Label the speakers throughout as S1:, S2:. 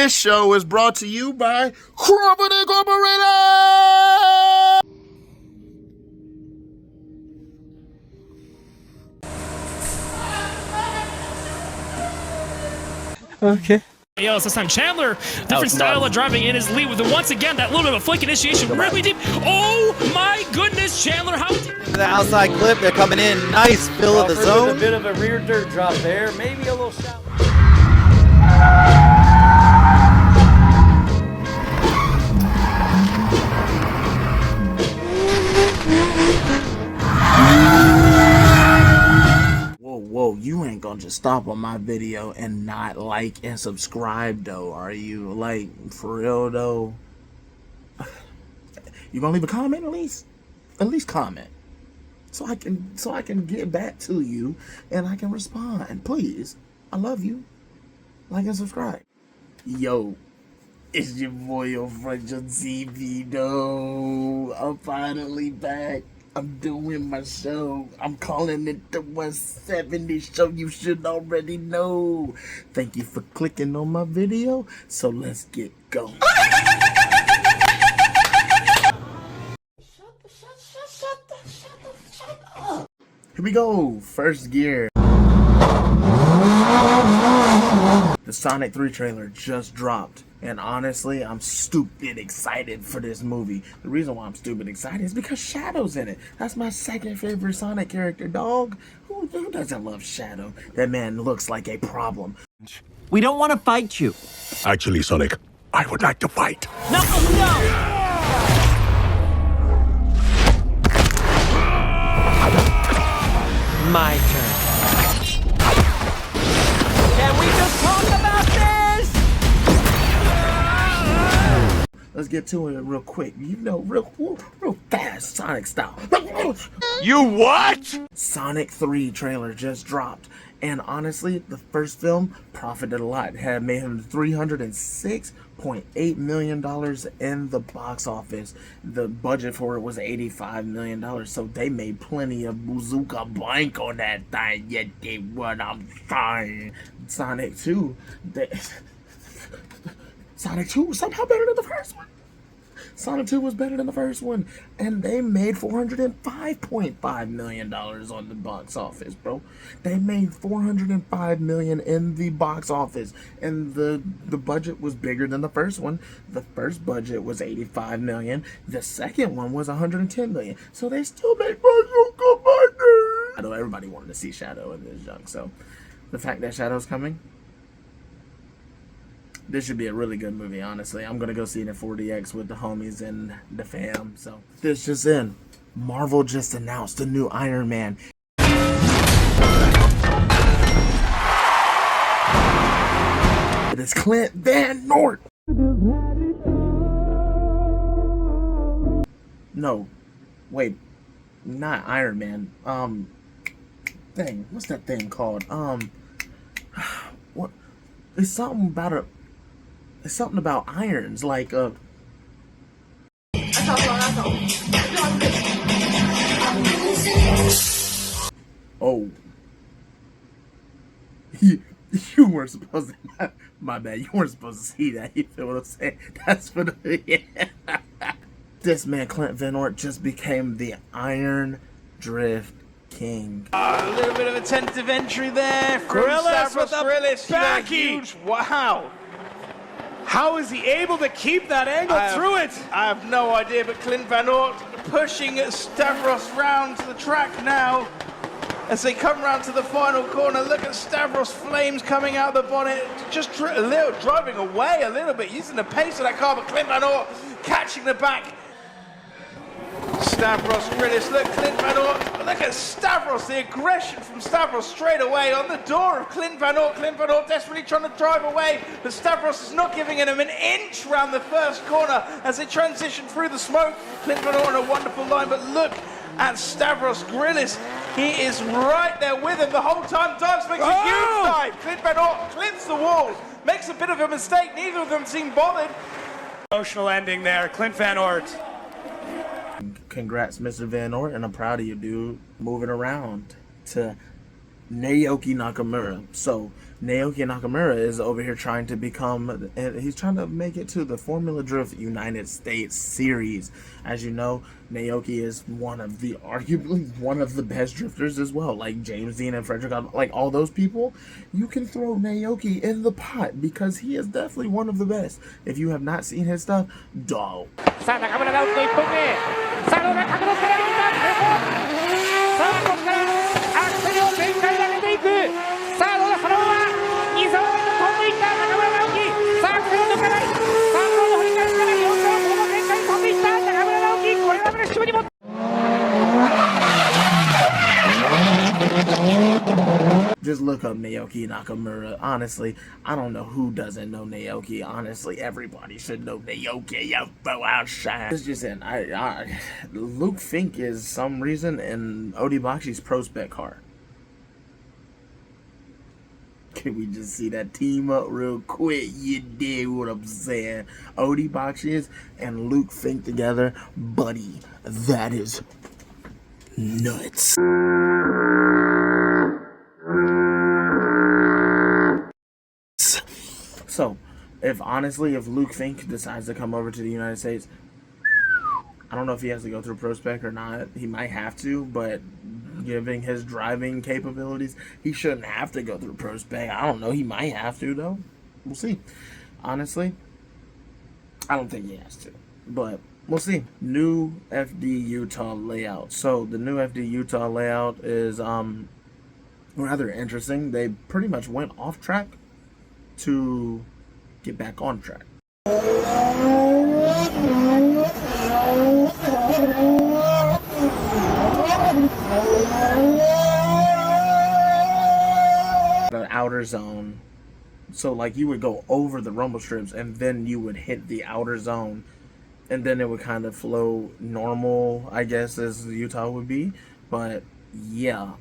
S1: This show is brought to you by Crawford Incorporated!
S2: Okay.
S3: Else this time Chandler, different style of driving in his lead with once again that little bit of a flick initiation, really deep. Oh my goodness, Chandler, how deep?
S2: The outside clip, they're coming in. Nice fill of the zone.
S4: With a bit of a rear dirt drop there, maybe a little shallow.
S1: Whoa, you ain't gonna just stop on my video and not like and subscribe though, are you? Like, for real though? You gonna leave a comment at least? At least comment. So I can get back to you and I can respond. Please. I love you. Like and subscribe. Yo, it's your boy your friend TV though. I'm finally back. I'm doing my show. I'm calling it the 170 show. You should already know. Thank you for clicking on my video. So let's get going. Here we go. First gear. The Sonic 3 trailer just dropped. And honestly, I'm stupid excited for this movie. The reason why I'm stupid excited is because Shadow's in it. That's my second favorite Sonic character, dog. Who doesn't love Shadow? That man looks like a problem.
S5: We don't want to fight you.
S6: Actually, Sonic, I would like to fight.
S5: No, no! My turn. Can we just talk about this?
S1: Let's get to it real quick. You know, real fast, Sonic style.
S6: You what?
S1: Sonic 3 trailer just dropped. And honestly, the first film profited a lot. It had made him $306.8 million in the box office. The budget for it was $85 million. So they made plenty of bazooka blank on that thing. You did what I'm saying. Sonic 2. Sonic 2 was somehow better than the first one. Sonic 2 was better than the first one. And they made $405.5 million on the box office, bro. They made $405 million in the box office. And the budget was bigger than the first one. The first budget was $85 million. The second one was $110 million. So they still made bazooka money. I know everybody wanted to see Shadow in this junk. So the fact that Shadow's coming, this should be a really good movie, honestly. I'm gonna go see it in 4DX with the homies and the fam. So this just in. Marvel just announced a new Iron Man. It is Clint Van Nort. No. Wait. Not Iron Man. Dang, what's that thing called? What? It's something about a... It's something about irons, like oh. You weren't supposed to... My bad, you weren't supposed to see that. You feel what I'm saying? That's for the... Yeah. This man, Clint Van Nort, just became the Iron Drift King.
S4: A little bit of a tentative entry there from
S7: Grillis with the
S4: Grillis.
S7: backy.
S4: Wow.
S7: How is he able to keep that angle through it?
S4: I have no idea, but Clint Van Nort pushing Stavros round to the track now. As they come round to the final corner, look at Stavros flames coming out the bonnet, just driving away a little bit, using the pace of that car, but Clint Van Nort catching the back. Stavros Grillis, look, Clint Van Nort, look at Stavros, the aggression from Stavros straight away on the door of Clint Van Nort. Clint Van Nort desperately trying to drive away, but Stavros is not giving him an inch around the first corner as they transition through the smoke. Clint Van Nort on a wonderful line, but look at Stavros Grillis. He is right there with him the whole time. Dives, makes a huge dive. Clint Van Nort clips the wall, makes a bit of a mistake. Neither of them seem bothered.
S7: Emotional ending there, Clint Van Nort.
S1: Congrats, Mr. Van Nort, and I'm proud of you, dude. Moving around to Naoki Nakamura. So Naoki Nakamura is over here trying to become, he's trying to make it to the Formula Drift United States Series. As you know, Naoki is arguably one of the best drifters as well. Like James Deane and Frederick, like all those people, you can throw Naoki in the pot because he is definitely one of the best. If you have not seen his stuff, dog.
S8: さあ中村直樹1本目さあどうだ角度からいったさあここからアクセルを全開で上げていくさあどうだそのまま2走へと飛んでいった中村直樹さあアクセルを抜かない3走の振り返りから4走この展開に飛んでいった中村直樹これはフレッシュにも
S1: Just look up Naoki Nakamura. Honestly, I don't know who doesn't know Naoki. Honestly, everybody should know Naoki. Yo, bro, outshine. It's just Luke Fink is some reason in Odibakshi's Pro Spec car. Can we just see that team up real quick? You dig what I'm saying? Odibakshi's and Luke Fink together, buddy. That is nuts. So, if Luke Fink decides to come over to the United States, I don't know if he has to go through Pro Spec or not. He might have to, but given his driving capabilities, he shouldn't have to go through Pro Spec. I don't know. He might have to, though. We'll see. Honestly, I don't think he has to, but we'll see. New FD Utah layout. So, the new FD Utah layout is rather interesting. They pretty much went off track to get back on track. The outer zone. So like you would go over the rumble strips and then you would hit the outer zone and then it would kind of flow normal, I guess, as Utah would be. But yeah,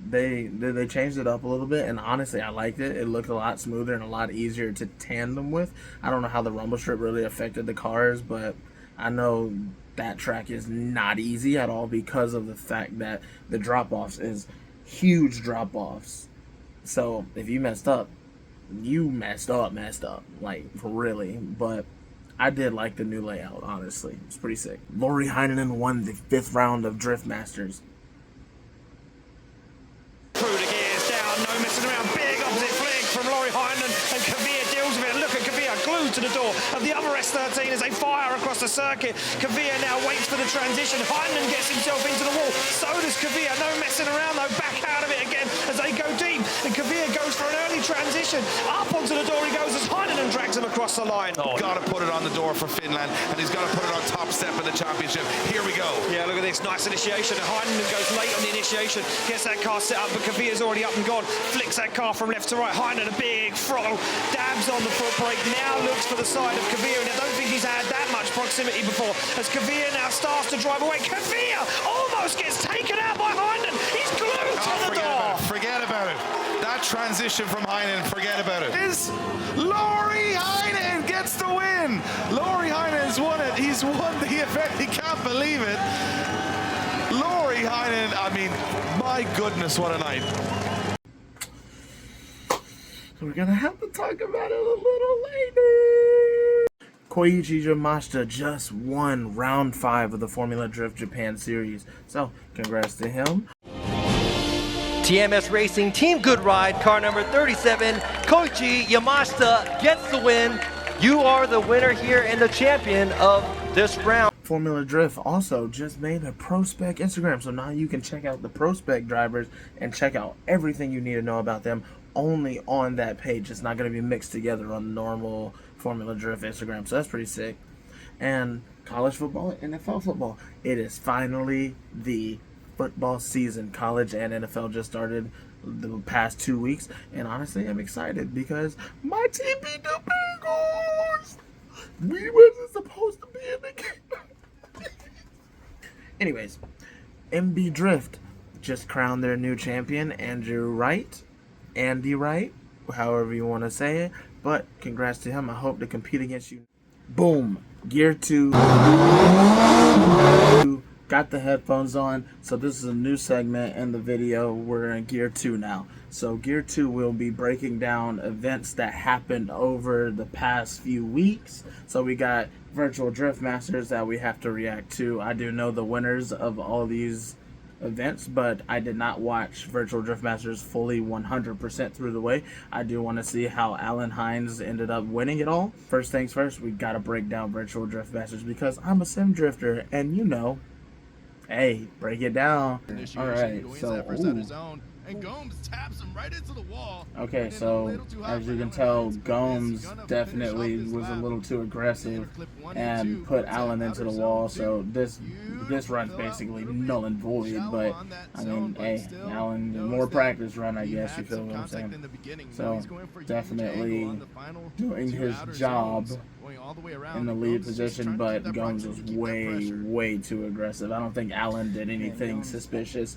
S1: they changed it up a little bit, and honestly I liked it. It looked a lot smoother and a lot easier to tandem with. I don't know how the rumble strip really affected the cars, but I know that track is not easy at all because of the fact that the drop-offs is huge drop-offs. So if you messed up, you messed up, like really. But I did like the new layout, honestly. It's pretty sick. Lauri Heinonen won the 5th round of Drift Masters.
S9: Through the gears down, no messing around. Big opposite flick from Lauri Heinonen, and Kavir deals with it. Look at Kavir glued to the door of the other S13 as they fire across the circuit. Kavir now waits for the transition. Heinonen gets himself into the wall. So does Kavir. No messing around though. Back out of it again as they go deep. And Kavir goes for an early transition. Up onto the door he goes as Heinonen drags him across the line.
S10: Oh, got to put it on the door for Finland, and he's got to put it on top step of the championship. Here we go.
S9: Yeah, look at this nice initiation. Heinonen goes late on the initiation, gets that car set up, but Kavir's already up and gone. Flicks that car from left to right. Heinonen, a big throttle, dabs on the foot brake. Now looks for the side of Kavir, and I don't think he's had that much proximity before. As Kavir now starts to drive away. Kavir almost gets taken out by Heinonen. He's glued to the door.
S10: Forget about it. That transition from Heinonen, forget about it. Is Lauri Heinonen gets the win. Lauri Heinen's won it. He's won the event. He can't believe it. Lauri Heinonen, I mean, my goodness, what a night.
S1: So we're gonna have to talk about it a little later. Koichi Yamashita just won round 5 of the Formula Drift Japan Series. So congrats to him.
S11: TMS Racing Team Good Ride, car number 37, Koichi Yamashita gets the win. You are the winner here and the champion of this round.
S1: Formula Drift also just made a Pro Spec Instagram, so now you can check out the Pro Spec drivers and check out everything you need to know about them only on that page. It's not going to be mixed together on normal Formula Drift Instagram, so that's pretty sick. And college football, NFL football, it is finally the football season. College and NFL just started the past 2 weeks, and honestly I'm excited because my team beat the Bengals. We wasn't supposed to be in the game. Anyways, MB Drift just crowned their new champion, Andy Wright, however you want to say it, but congrats to him. I hope to compete against you. Boom, Gear 2. Got the headphones on, so this is a new segment in the video. We're in Gear 2 now. So Gear 2 will be breaking down events that happened over the past few weeks. So we got Virtual Drift Masters that we have to react to. I do know the winners of all these events, but I did not watch Virtual Drift Masters fully 100% through the way. I do want to see how Alan Hines ended up winning it all. First things first, we got to break down Virtual Drift Masters because I'm a sim drifter, and you know, hey, break it down. All right, so
S10: and Gomes taps him right into the wall.
S1: Okay, so as you can tell, Gomes definitely was a little too aggressive and put Alan into the wall. So this run's basically null and void. But I mean, hey, Alan, more practice run, I guess. You feel what I'm saying? So definitely doing his job in the lead position, but Gomes was way too aggressive. I don't think Alan did anything suspicious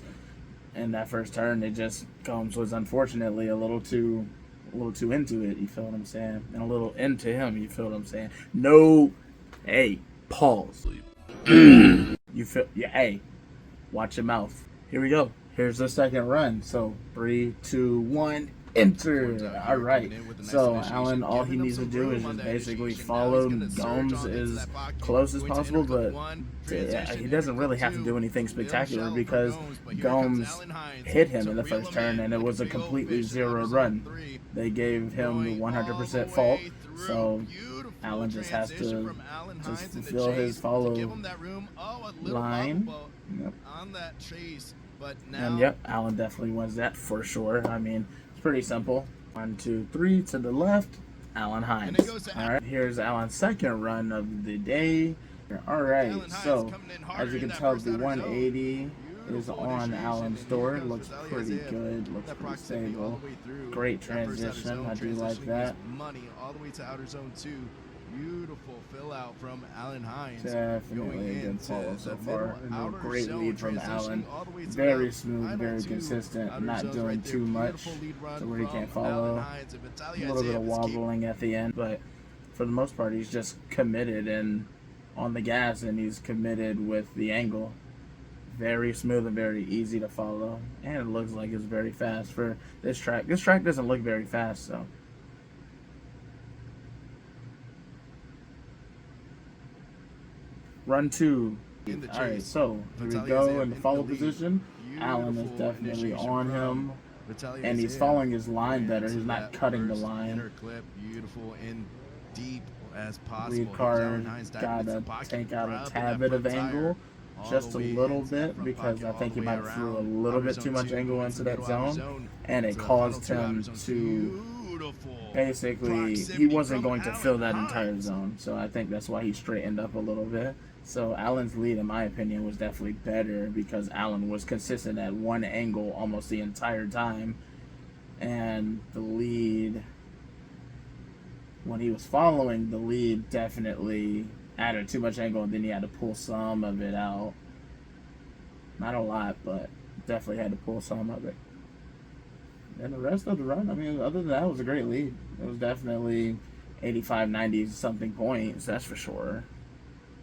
S1: in that first turn. It just, Gomes was unfortunately a little too into it, you feel what I'm saying? And a little into him, you feel what I'm saying? No, hey, pause. You feel, yeah, hey, watch your mouth. Here we go. Here's the second run. So 3, 2, 1, enter. All right. So Alan, all he needs to do is just basically follow Gomes as close as possible, but he doesn't really have to do anything spectacular because Gomes hit him in the first turn, and it was a completely zero run. They gave him 100% fault, so Alan just has to just fulfill his follow line. Yep. And yep, Alan definitely wins that for sure. I mean, it's pretty simple. 1, 2, 3 to the left, Alan Hines. Alright, here's Alan's second run of the day. Alright, so as you can tell, the 180 is on Alan's door. It looks pretty good, looks pretty stable. Great transition, I do like that.
S10: All the way to outer zone 2. Beautiful fill out from Alan Hines.
S1: Definitely a good follow so far. A great lead from Alan. Very smooth, very consistent, not doing too much to where he can't follow. A little bit of wobbling at the end, but for the most part, he's just committed and on the gas, and he's committed with the angle. Very smooth and very easy to follow, and it looks like it's very fast for this track. This track doesn't look very fast, so. Run 2. Alright, so here we go in the follow position. Alan is definitely on him, and he's following his line better. He's not cutting the line.
S10: Beautiful and deep as possible.
S1: Lead card gotta take out a tad bit of angle, just a little bit, because I think he might have threw a little bit too much angle into that zone, and it caused him to basically, he wasn't going to fill that entire zone. So I think that's why he straightened up a little bit. So Alan's lead, in my opinion, was definitely better because Alan was consistent at one angle almost the entire time. And the lead, when he was following, the lead definitely added too much angle, and then he had to pull some of it out. Not a lot, but definitely had to pull some of it. And the rest of the run, I mean, other than that, it was a great lead. It was definitely 85, 90 something points, that's for sure.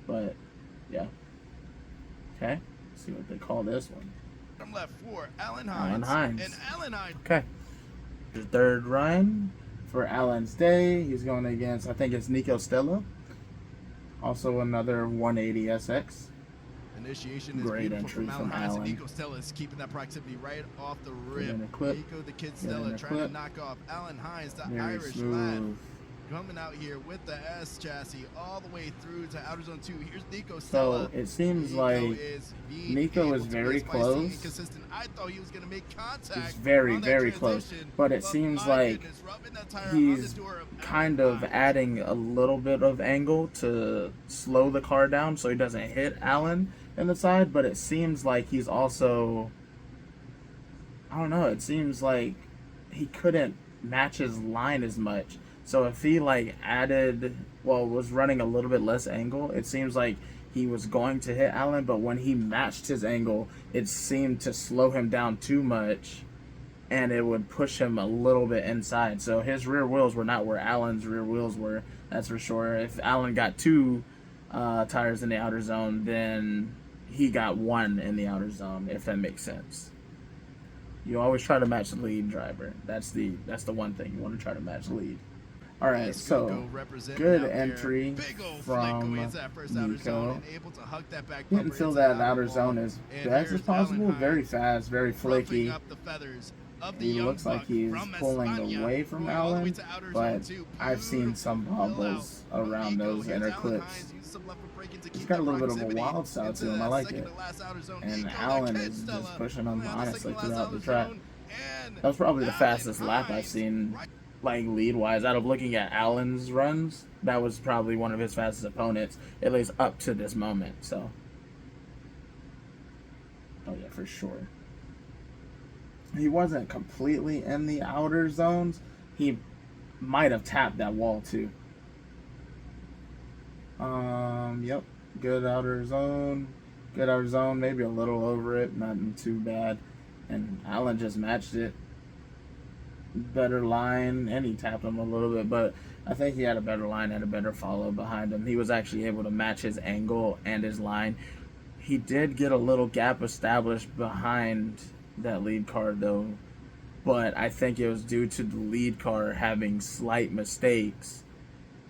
S1: But, yeah. Okay, let's see what they call this one.
S10: From left 4, Alan Hines. And Alan Hines.
S1: Okay. The third run for Alan's day. He's going against, I think it's Nico Stella. Also another 180 SX.
S10: Initiation is
S1: great
S10: beautiful
S1: entry from
S10: Hines,
S1: Alan.
S10: and Nico Stella is keeping that proximity right off the rip.
S1: Nico
S10: the kid Stella trying to knock off Alan Hines, the Irish lad. Coming out here with the S chassis all the way through to outer zone 2. Here's Nico Stella.
S1: So it seems like Nico is very close.
S10: I thought he was going to make contact.
S1: He's very close. But it seems like he's kind of adding a little bit of angle to slow the car down so he doesn't hit Alan in the side. But it seems like he's also, I don't know, it seems like he couldn't match his line as much. So if he was running a little bit less angle, it seems like he was going to hit Alan, but when he matched his angle, it seemed to slow him down too much, and it would push him a little bit inside. So his rear wheels were not where Alan's rear wheels were, that's for sure. If Alan got 2 tires in the outer zone, then he got 1 in the outer zone, if that makes sense. You always try to match the lead driver. That's the one thing you want to try to match lead. All right, so good entry from Nico. Didn't feel that outer zone as best as possible. Very fast, very flaky. He looks like he's pulling away from Allen, but I've seen some bobbles around those inner clips. He's got a little bit of a wild style to him. I like it. And Allen is just pushing him, honestly, throughout the track. That was probably the fastest lap I've seen, like, lead-wise. Out of looking at Allen's runs, that was probably one of his fastest opponents, at least up to this moment, so. Oh, yeah, for sure. He wasn't completely in the outer zones. He might have tapped that wall, too. Yep. Good outer zone. Good outer zone. Maybe a little over it. Nothing too bad. And Allen just matched it. Better line. And he tapped him a little bit. But I think he had a better line and a better follow behind him. He was actually able to match his angle and his line. He did get a little gap established behind that lead car, though. But I think it was due to the lead car having slight mistakes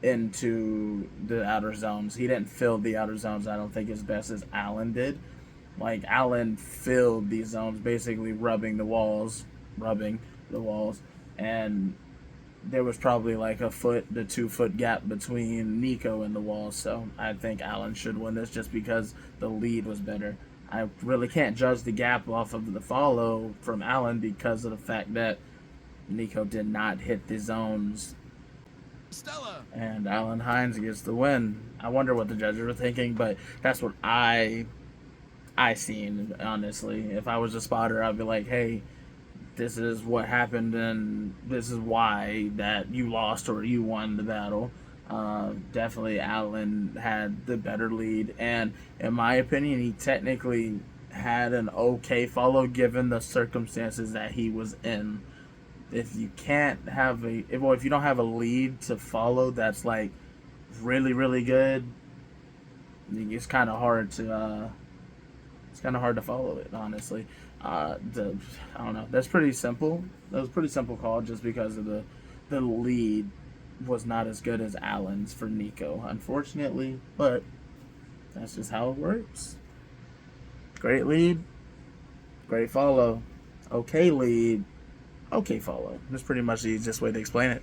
S1: into the outer zones. He didn't fill the outer zones, I don't think, as best as Allen did. Like, Allen filled these zones, basically rubbing the walls, and there was probably like a 2 foot gap between Nico and the walls, so I think Allen should win this just because the lead was better. I really can't judge the gap off of the follow from Allen because of the fact that Nico did not hit the zones. And Allen Hines gets the win. I wonder what the judges were thinking, but that's what I seen, honestly. If I was a spotter, I'd be like, hey, this is what happened, and this is why that you lost or you won the battle. Definitely Allen had the better lead, and in my opinion, he technically had an okay follow given the circumstances that he was in. If you can't have if you don't have a lead to follow that's like really, really good, it's kind of hard to follow it, honestly. I don't know. That's pretty simple. That was a pretty simple call just because of the lead was not as good as Allen's for Nico, unfortunately, but that's just how it works. Great lead, great follow, okay lead, okay follow. That's pretty much the easiest way to explain it.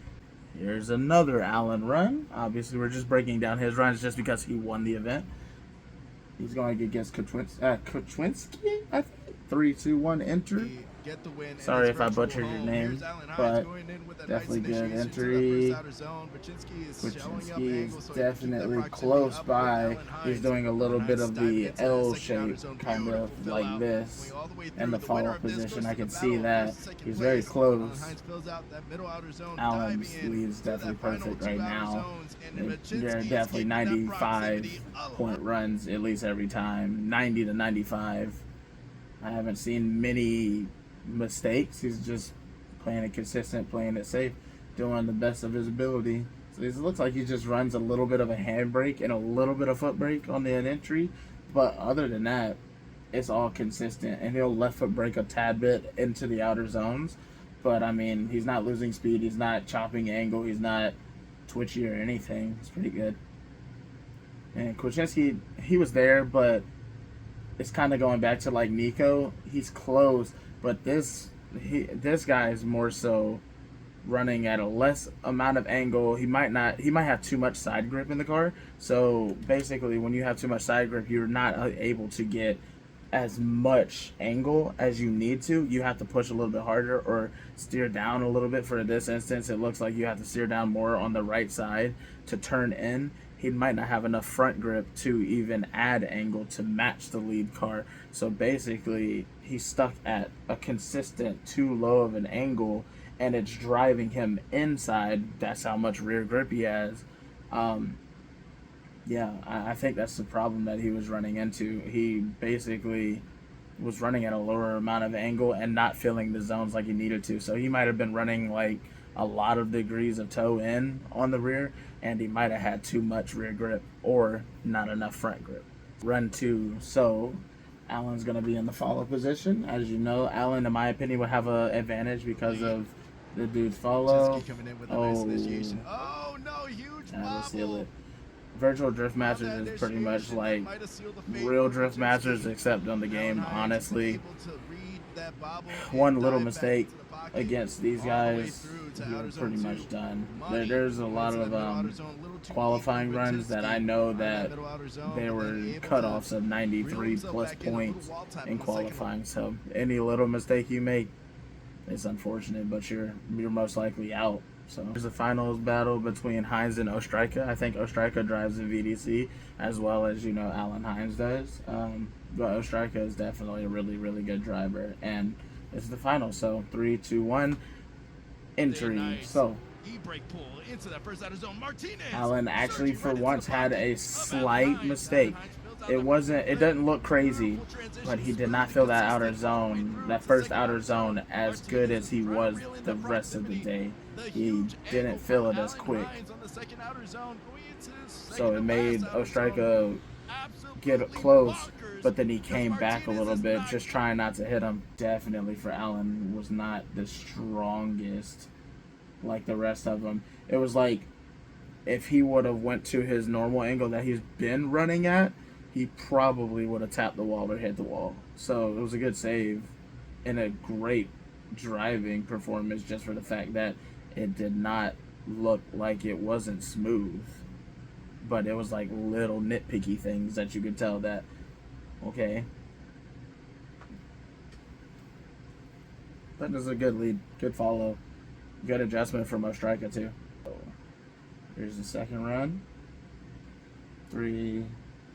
S1: Here's another Allen run. Obviously, we're just breaking down his runs just because he won the event. He's going against Kotwinski, I think. 3, 2, 1, enter. Sorry if I butchered your name, but definitely good entry. Kuczynski is definitely close by. He's doing a little bit of the L shape, kind of like this, in the follow-up position. I can see that. He's very close. Allen's lead is definitely perfect right now. They're definitely 95-point runs at least every time. 90 to 95. I haven't seen many mistakes. He's just playing it consistent, playing it safe, doing the best of his ability. So it looks like he just runs a little bit of a handbrake and a little bit of foot brake on the entry, but other than that, it's all consistent. And he'll left foot brake a tad bit into the outer zones, but I mean, he's not losing speed, he's not chopping angle, he's not twitchy or anything. It's pretty good. And Kuczynski, he was there, but it's kind of going back to like Nico. He's close, but this guy is more so running at a less amount of angle. He might have too much side grip in the car. So basically, when you have too much side grip, you're not able to get as much angle as you need to. You have to push a little bit harder or steer down a little bit. For this instance, it looks like you have to steer down more on the right side to turn in. He might not have enough front grip to even add angle to match the lead car. So basically, he's stuck at a consistent too low of an angle, and it's driving him inside. That's how much rear grip he has. Yeah, I think that's the problem that he was running into. He basically was running at a lower amount of angle and not filling the zones like he needed to. So he might have been running like a lot of degrees of toe in on the rear, and he might have had too much rear grip or not enough front grip. Run 2. So Alan's going to be in the follow position. As you know, Alan, in my opinion, would have an advantage because of the dude's follow.
S10: Oh no, huge
S1: Let's seal it. Virtual drift matches is pretty much like real drift matches, except on the game, honestly. One little mistake against these guys, you're pretty much done. There's a lot of qualifying runs that I know that there were cutoffs of 93 plus points in qualifying. So any little mistake you make, it's unfortunate, but you're most likely out. So there's a finals battle between Hines and Ostrika. I think Ostrika drives the VDC as well as, you know, Alan Hines does. But Ostrika is definitely a really, really good driver. And it's the final. So 3, 2, 1, entry. So Alan actually for once had a slight mistake. It doesn't look crazy, but he did not feel that outer zone, that first outer zone, as good as he was the rest of the day. He didn't feel it as quick. So it made Ostrika get close, but then he came back a little bit, just trying not to hit him. Definitely for Alan was not the strongest like the rest of them. It was like if he would have went to his normal angle that he's been running at, he probably would have tapped the wall or hit the wall. So it was a good save and a great driving performance, just for the fact that it did not look like it wasn't smooth, but it was like little nitpicky things that you could tell that, okay. But it was a good lead, good follow, good adjustment from Ostrika too. So here's the second run. 3,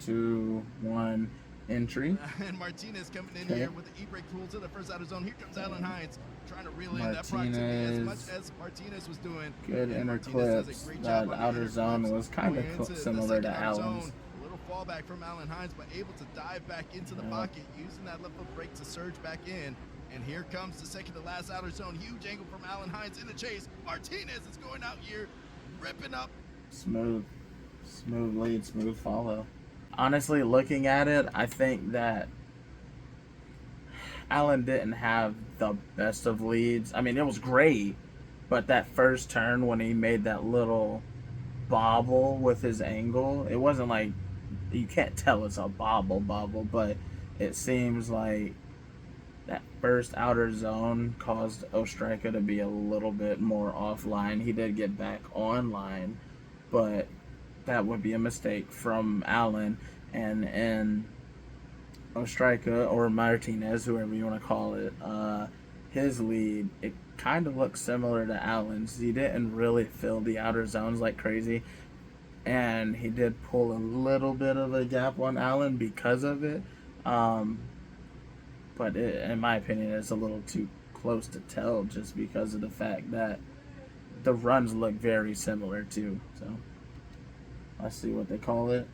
S1: 2, 1, entry.
S10: And Martinez coming in here with the e-brake tool to the first outer zone. Here comes Alan Hines trying to reel in that proximity as much as Martinez was doing.
S1: Good inner clips. That outer zone was kind of similar to Alan's.
S10: A little fallback from Alan Hines, but able to dive back into the pocket, using that left foot brake to surge back in. And here comes the second to last outer zone. Huge angle from Alan Hines in the chase. Martinez is going out here, ripping up.
S1: Smooth lead, smooth follow. Honestly, looking at it, I think that Alan didn't have the best of leads. I mean, it was great, but that first turn when he made that little bobble with his angle, it wasn't like, you can't tell it's a bobble, but it seems like that first outer zone caused Ostrika to be a little bit more offline. He did get back online, but that would be a mistake from Alan, and Ostrika or Martinez, whoever you want to call it, his lead, it kind of looks similar to Alan's. He didn't really fill the outer zones like crazy, and he did pull a little bit of a gap on Alan because of it, but in my opinion, it's a little too close to tell, just because of the fact that the runs look very similar too. So let's see what they call it.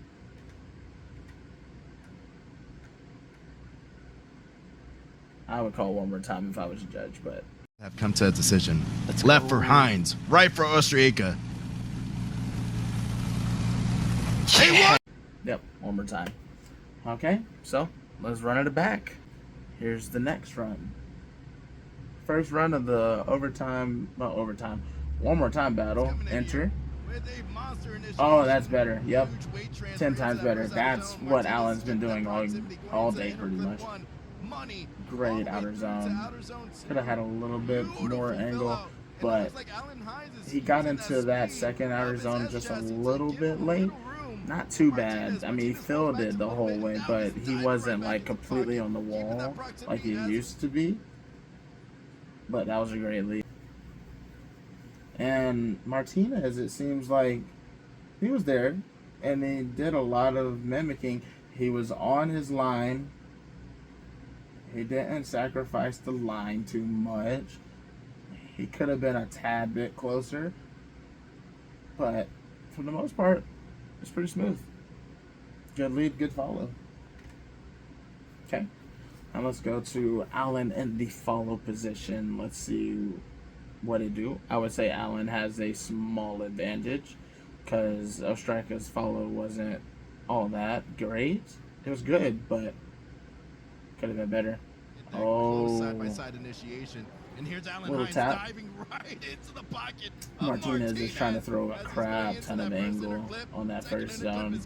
S1: I would call it one more time if I was a judge, but
S10: Have come to a decision. Left for Hines, right for Ostrika.
S1: Yep, one more time. Okay, so let's run it back. Here's the next run. First run of the one more time battle. Enter. Oh, that's better. Yep. 10 times better. That's what Alan's been doing all day pretty much. Great outer zone. Could have had a little bit more angle, but he got into that second outer zone just a little bit late. Not too bad. I mean, he filled it the whole way, but he wasn't like completely on the wall like he used to be. But that was a great lead. And Martinez, it seems like he was there, and he did a lot of mimicking. He was on his line. He didn't sacrifice the line too much. He could have been a tad bit closer, but for the most part, it's pretty smooth. Good lead, good follow. Okay, now let's go to Alan in the follow position. Let's see what he do. I would say Alan has a small advantage because Ostrika's follow wasn't all that great. It was good, but could have been better. Oh,
S12: side-by-side initiation. And here's Alan
S1: little
S12: Hines
S1: tap.
S12: diving right into the pocket.
S1: Martinez is trying to throw a crap ton of angle on that first zone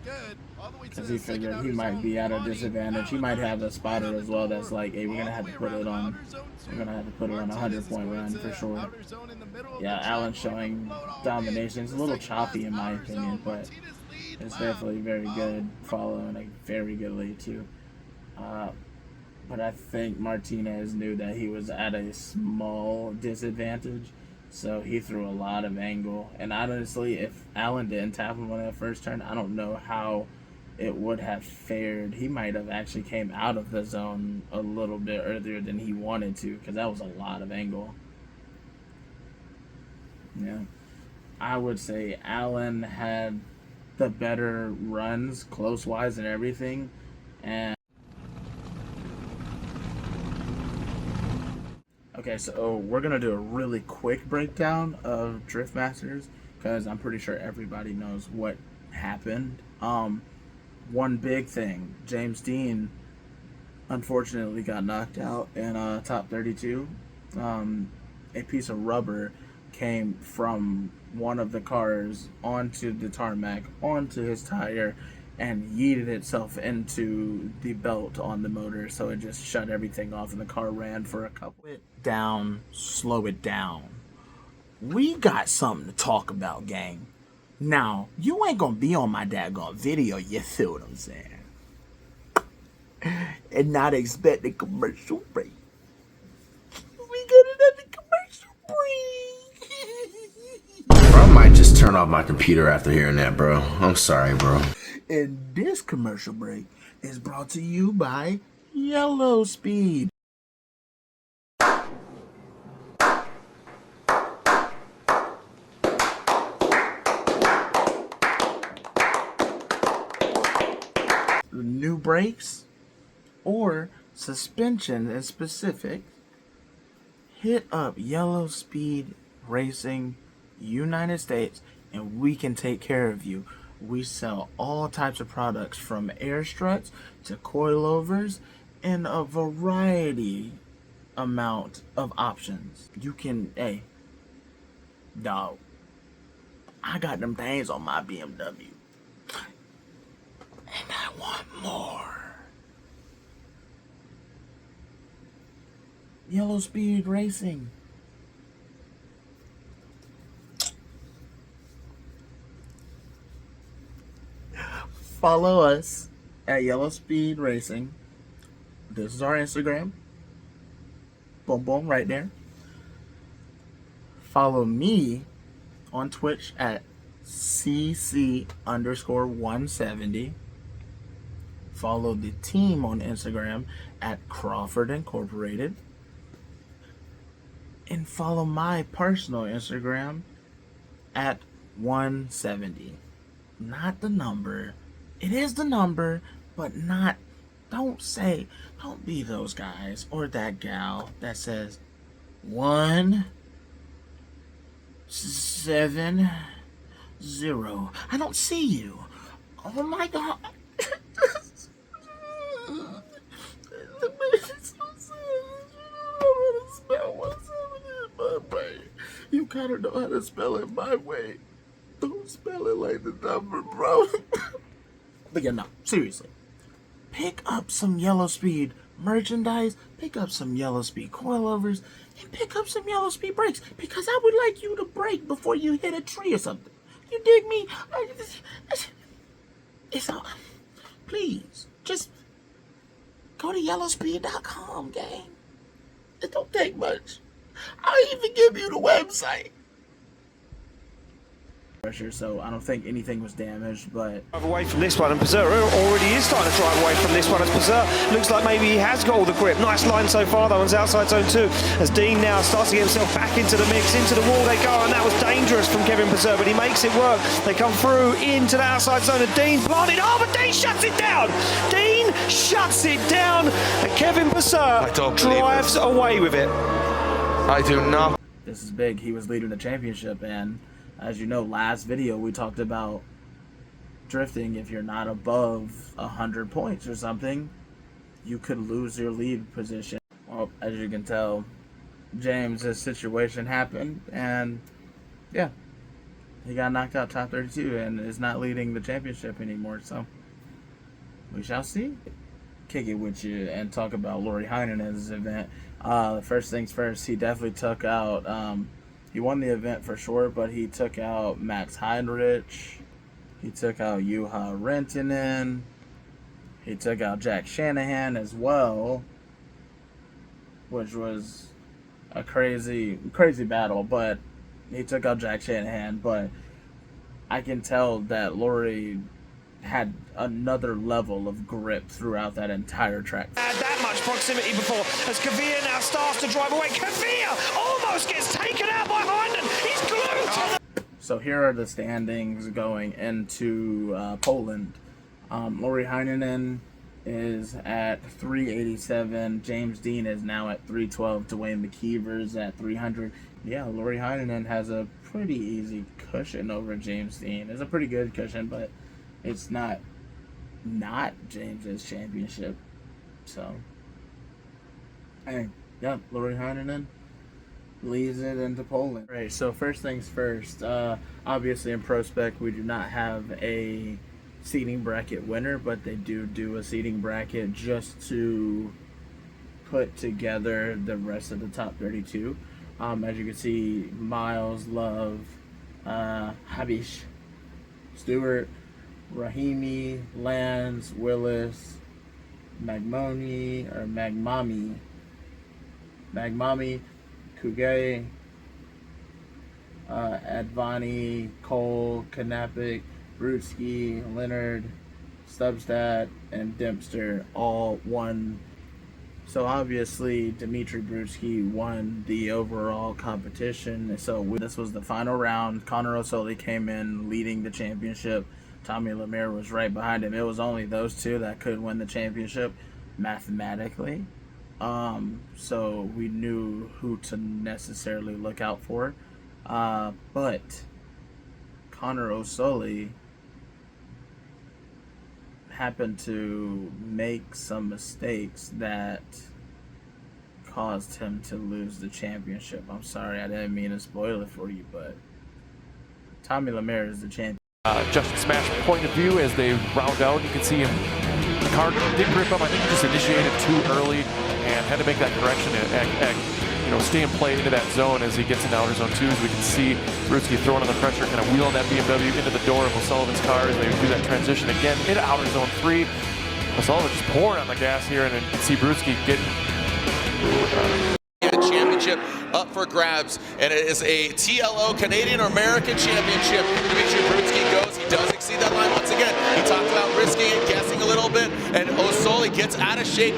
S1: because he figured he might be at a disadvantage. He might have a spotter as well that's like, hey, we're gonna have to put it on. We're gonna have to put it on a 100-point run for sure. Yeah, Allen's showing domination. It's a little choppy in my opinion, but it's definitely very good. Following a very good lead too. But I think Martinez knew that he was at a small disadvantage, so he threw a lot of angle. And honestly, if Allen didn't tap him on that first turn, I don't know how it would have fared. He might have actually came out of the zone a little bit earlier than he wanted to, because that was a lot of angle. Yeah, I would say Allen had the better runs, close-wise and everything, and okay, so we're going to do a really quick breakdown of Drift Masters because I'm pretty sure everybody knows what happened. One big thing, James Deane unfortunately got knocked out in top 32. A piece of rubber came from one of the cars onto the tarmac, onto his tire, and yeeted itself into the belt on the motor, so it just shut everything off and the car ran for a couple. Down, slow it down. We got something to talk about, gang. Now, you ain't gonna be on my daggone video, you feel what I'm saying? And not expect a commercial break. We got another commercial break.
S13: Bro, I might just turn off my computer after hearing that, bro. I'm sorry, bro.
S1: And this commercial break is brought to you by Yellow Speed. New brakes or suspension in specific, hit up Yellow Speed Racing United States and we can take care of you. We sell all types of products from air struts to coilovers and a variety amount of options. You can, hey, dog, I got them things on my BMW. And I want more. Yellow Speed Racing. Follow us at Yellow Speed Racing. This is our Instagram. Boom, boom, right there. Follow me on Twitch at CC_170. Follow the team on Instagram at Crawford Incorporated. And follow my personal Instagram at 170. Not the number. It is the number, but not, don't be those guys or that gal that says 170. I don't see you. Oh my God. You kind of know how to spell it my way. Don't spell it like the number, bro. But yeah, no, seriously. Pick up some Yellow Speed merchandise, pick up some Yellow Speed coilovers, and pick up some Yellow Speed brakes, because I would like you to brake before you hit a tree or something. You dig me? It's all, please, just go to yellowspeed.com, gang. It don't take much. I'll even give you the website. Pressure, so I don't think anything was damaged, but
S9: Drive away from this one, and Berserker already is starting to drive away from this one as Berserker looks like maybe he has got all the grip. Nice line so far though, on outside zone 2 as Deane now starts to get himself back into the mix. Into the wall they go, and that was dangerous from Kevin Berserker, but he makes it work. They come through into the outside zone, and Deane planted. Oh, but Deane shuts it down. Deane shuts it down, and Kevin Berserker drives away with it.
S13: I do not.
S1: This is big. He was leading the championship, and as you know, last video we talked about drifting. If you're not above 100 points or something, you could lose your lead position. Well, as you can tell, James's situation happened, and yeah, he got knocked out top 32 and is not leading the championship anymore. So we shall see. Kick it with you and talk about Lauri Heinonen's event. First things first, he definitely took out. He won the event for sure, but he took out Max Heinrich. He took out Juha Rentinen. He took out Jack Shanahan as well, which was a crazy battle. But he took out Jack Shanahan. But I can tell that Lauri had another level of grip throughout that entire track.
S9: Had that much proximity before, as Kvyat now starts to drive away. Kvyat almost gets taken out by Heinonen. He's glued to the...
S1: So here are the standings going into Poland. Lauri Heinonen is at 387. James Deane is now at 312. Dwayne McKeever's at 300. Yeah, Lauri Heinonen has a pretty easy cushion over James Deane. It's a pretty good cushion, but it's not James's championship. So, hey, yeah, Lauri Heinonen leads it into Poland. Right, so first things first, obviously in Pro Spec we do not have a seeding bracket winner, but they do a seeding bracket just to put together the rest of the top 32. As you can see, Miles, Love, Habish, Stewart, Rahimi, Lance, Willis, Magmami, Kugay, Advani, Cole, Kanapik, Brudski, Leonard, Stubstat, and Dempster all won. So obviously Dmitry Brudski won the overall competition. So this was the final round. Connor O'Sully came in leading the championship. Tommy Lemire was right behind him. It was only those two that could win the championship mathematically. So we knew who to necessarily look out for. But Connor O'Sully happened to make some mistakes that caused him to lose the championship. I'm sorry, I didn't mean to spoil it for you, but Tommy Lemire is the champion.
S14: Justin Smash point of view as they round out. You can see him, the car did grip him. I think he just initiated too early and had to make that correction and stay in play into that zone as he gets into outer zone 2. As we can see Brudski throwing on the pressure, kind of wheeling that BMW into the door of O'Sullivan's car as they do that transition again into outer zone 3. O'Sullivan just pouring on the gas here, and you can see Brudski getting
S15: championship up for grabs, and it is a TLO Canadian or American Championship. Dmitry Brudski goes, he does exceed that line once again. He talked about risking and guessing a little bit, and O'Sully gets out of shape,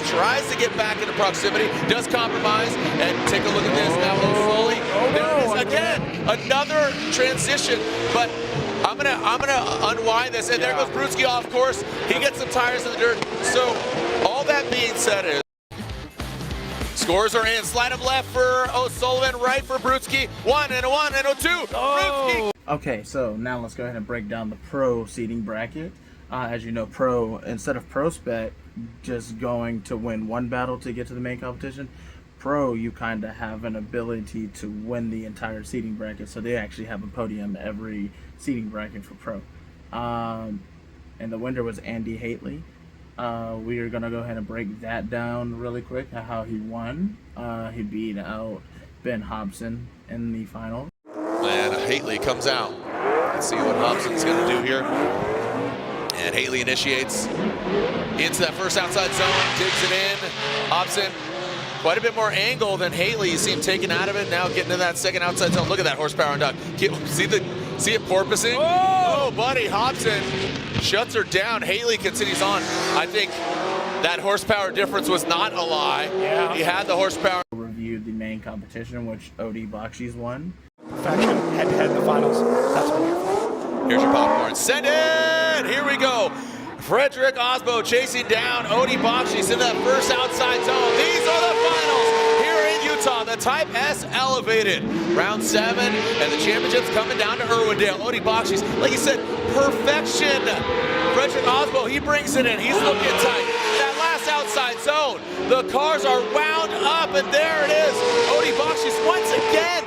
S15: tries to get back into proximity, does compromise, and take a look at this. Now O'Sully, there it is again, another transition, but I'm gonna unwind this, and there goes Brudski off course. He gets some tires in the dirt. So all that being said is, scores are in. Slide of left for O'Sullivan, right for Brudski. 1 and a 1 and a 2. Brudski.
S1: Okay, so now let's go ahead and break down the pro seeding bracket. As you know, instead of Pro Spec just going to win one battle to get to the main competition, Pro, you kind of have an ability to win the entire seeding bracket. So they actually have a podium every seeding bracket for Pro. And the winner was Andy Haitley. We are going to go ahead and break that down really quick, how he won. He beat out Ben Hobson in the final.
S15: And Haitley comes out. Let's see what Hobson's going to do here. And Haitley initiates into that first outside zone, digs it in. Hobson, quite a bit more angle than Haitley. You see him taken out of it, now getting to that second outside zone. Look at that horsepower on Doug. See it porpoising? Oh, buddy, Hobson shuts her down. Haitley continues on. I think that horsepower difference was not a lie. Yeah. He had the horsepower.
S1: Reviewed the main competition, which Odi Bakshi's won.
S9: Perfection, head-to-head in the finals. That's what we're here for.
S15: Here's your popcorn. Send it! Here we go. Frederick Osbo chasing down Odi Bakshi in that first outside zone. These are the finals here in Utah. The Type S Elevated. Round 7, and the championship's coming down to Irwindale. Odi Bakshi's, like you said, perfection. Frederick Osbo, he brings it in. He's looking tight. That last last outside zone. The cars are wound up, and there it is. Odie Bakshi's once again.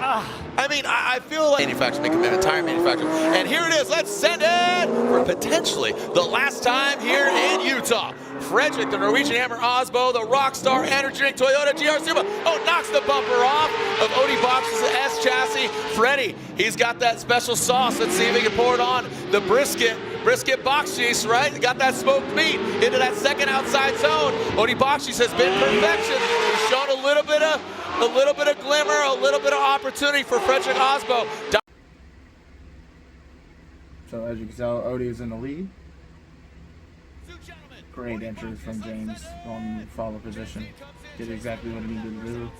S15: I mean, I feel like manufacturer make a tire manufacturer. And here it is. Let's send it for potentially the last time here in Utah. Frederick, the Norwegian Hammer Osbo, the Rockstar Energy Drink Toyota GR Supra. Oh, knocks the bumper off of Odie Bakshi's S chassis. Freddie, he's got that special sauce. Let's see if he can pour it on the brisket Bakshis, right? Got that smoked meat into that second outside zone. Odie Bakshi's has been perfection. He's shown a little bit of glimmer, a little bit of opportunity for Frederick Osbo.
S1: So as you can tell, Odie is in the lead. Great entry from James on follow position. Did exactly what he needed to do.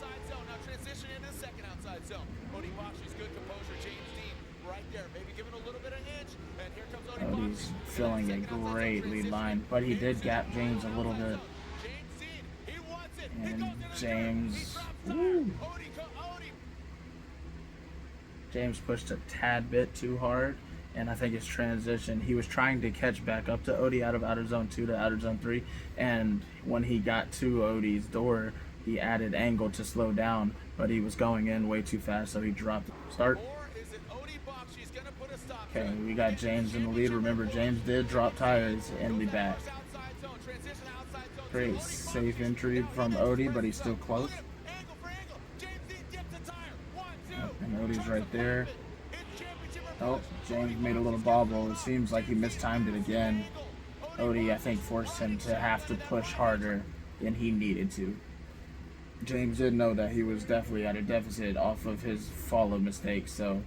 S1: Odie's filling a great lead line, but he did gap James a little bit. And James pushed a tad bit too hard, and I think his transition, he was trying to catch back up to Odie out of outer zone 2 to outer zone 3, and when he got to Odie's door, he added angle to slow down, but he was going in way too fast, so he dropped the start. Okay, we got James in the lead. Remember, James did drop tires in the back. Great safe entry from Odie, but he's still close. And Odie's right there. Oh, James made a little bobble. It seems like he mistimed it again. Odie, I think, forced him to have to push harder than he needed to. James did know that he was definitely at a deficit off of his follow mistake, so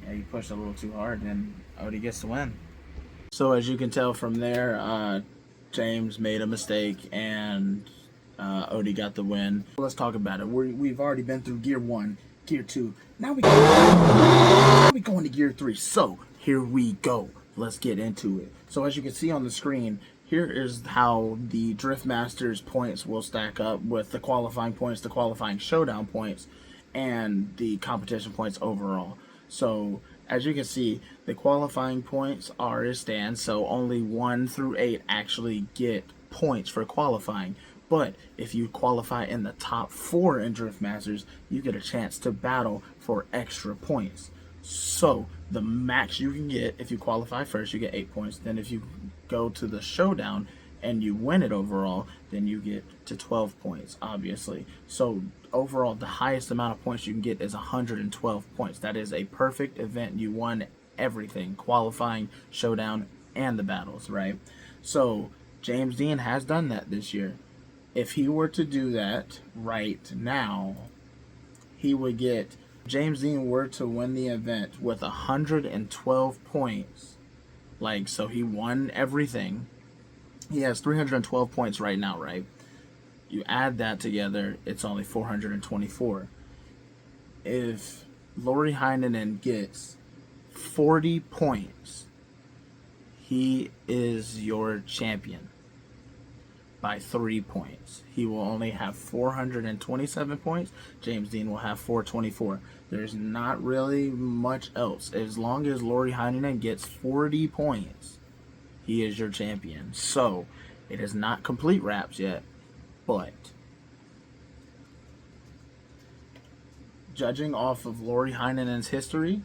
S1: yeah, he pushed a little too hard, and Odie gets the win. So as you can tell from there, James made a mistake, and Odie got the win. Let's talk about it. We've already been through Gear 1, Gear 2. Now we go into Gear 3. So here we go. Let's get into it. So as you can see on the screen, here is how the Drift Masters points will stack up with the qualifying points, the qualifying showdown points, and the competition points overall. So as you can see, the qualifying points are as stands, so only 1 through 8 actually get points for qualifying. But if you qualify in the top 4 in Drift Masters, you get a chance to battle for extra points. So the max you can get, if you qualify first, you get 8 points. Then if you go to the showdown and you win it overall, then you get to 12 points, obviously. So overall, the highest amount of points you can get is 112 points. That is a perfect event. You won everything, qualifying, showdown, and the battles, right? So James Deane has done that this year. If he were to do that right now, he would get, James Deane were to win the event with 112 points, like, so he won everything. He has 312 points right now, right? You add that together, it's only 424. If Lauri Heinonen gets 40 points, he is your champion by 3 points. He will only have 427 points. James Deane will have 424. There's not really much else. As long as Lauri Heinonen gets 40 points, he is your champion. So it is not complete wraps yet, but judging off of Lauri Heinenen's history,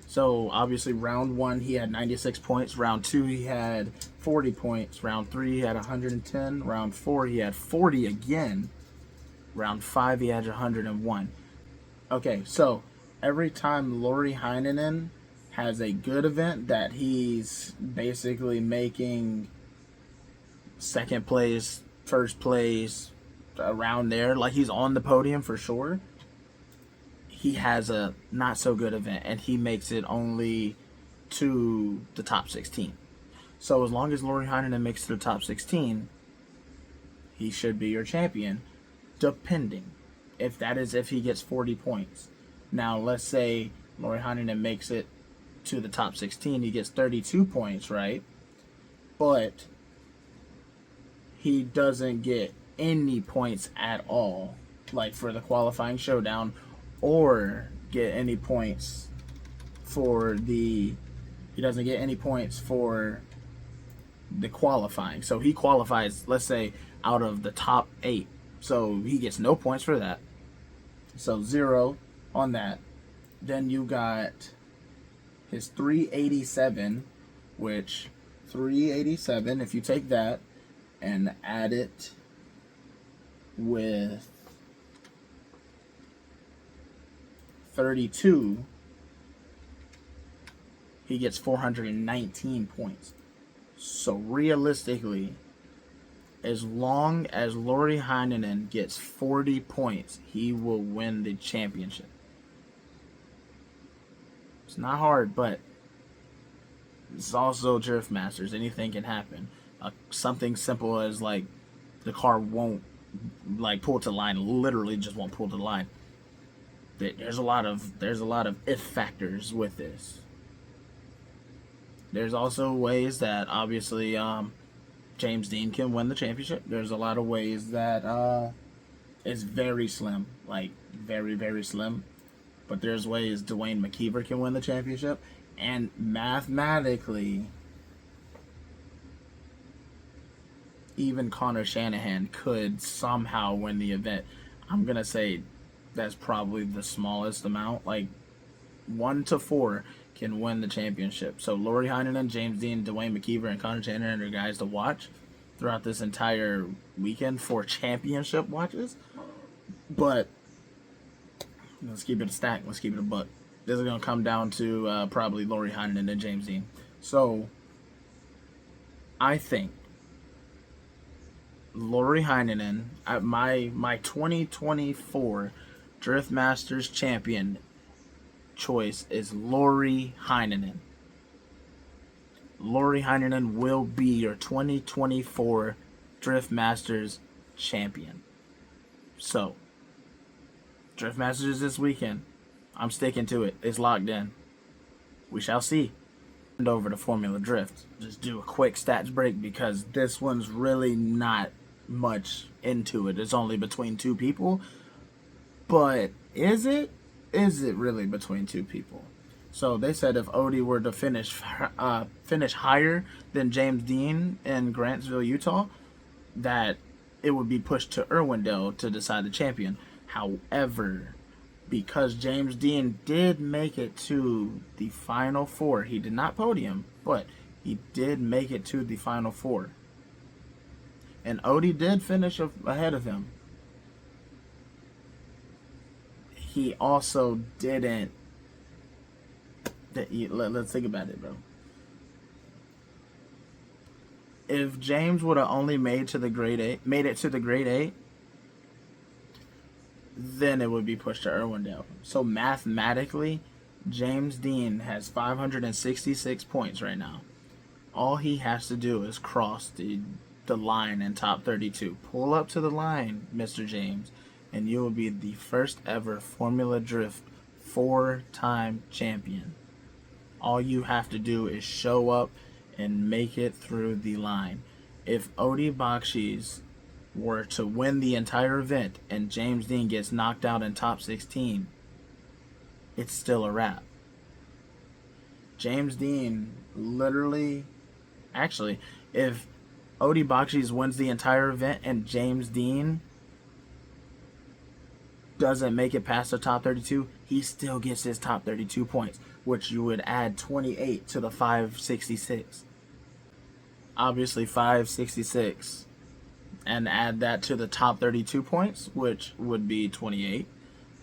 S1: so obviously round 1 he had 96 points, round 2 he had 40 points, round 3 he had 110, round 4 he had 40 again, round 5 he had 101. Okay, so every time Lauri Heinonen has a good event that he's basically making second place, first place, around there, like he's on the podium for sure, he has a not so good event and he makes it only to the top 16. So as long as Lauri Heinonen makes it to the top 16, he should be your champion, depending if that is if he gets 40 points. Now let's say Lauri Heinonen makes it to the top 16, he gets 32 points, right? But he doesn't get any points at all, like for the qualifying showdown, or get any points for the, he doesn't get any points for the qualifying. So he qualifies, let's say out of the top 8. So he gets no points for that. So 0 on that. Then you got his 387, which 387, if you take that and add it with 32, he gets 419 points. So realistically, as long as Lauri Heinonen gets 40 points, he will win the championship. It's not hard, but it's also Drift Masters. Anything can happen. Something simple as like the car won't like pull to the line. Literally, just won't pull to the line. There's a lot of if factors with this. There's also ways that obviously James Deane can win the championship. There's a lot of ways that it's very slim, like very, very slim. But there's ways Dwayne McKeever can win the championship. And mathematically, even Connor Shanahan could somehow win the event. I'm going to say that's probably the smallest amount. Like 1 to 4 can win the championship. So Lauri Heinonen, James Deane, Dwayne McKeever, and Connor Shanahan are guys to watch throughout this entire weekend for championship watches. But let's keep it a stack. Let's keep it a buck. This is going to come down to probably Lauri Heinonen and James Deane. So I think Lauri Heinonen, my 2024 Drift Masters champion choice is Lauri Heinonen. Lauri Heinonen will be your 2024 Drift Masters champion. So, Drift Masters this weekend. I'm sticking to it. It's locked in. We shall see. And over to Formula Drift. Just do a quick stats break because this one's really not much into it. It's only between 2 people. But is it? Is it really between 2 people? So they said if Odie were to finish higher than James Deane in Grantsville, Utah, that it would be pushed to Irwindale to decide the champion. However, because James Deane did make it to the Final 4, he did not podium, but he did make it to the Final 4. And Odie did finish ahead of him. He also didn't. Let's think about it, bro. If James would have only made it to the grade 8, then it would be pushed to Irwindale. So mathematically, James Deane has 566 points right now. All he has to do is cross the line in top 32. Pull up to the line, Mr. James, and you will be the first ever Formula Drift 4-time champion. All you have to do is show up and make it through the line. If Odie Bakshi's were to win the entire event and James Deane gets knocked out in top 16, it's still a wrap. James Deane literally, actually, if Odie Bakshi's wins the entire event and James Deane doesn't make it past the top 32, he still gets his top 32 points, which you would add 28 to the 566. Obviously 566, and add that to the top 32 points, which would be 28,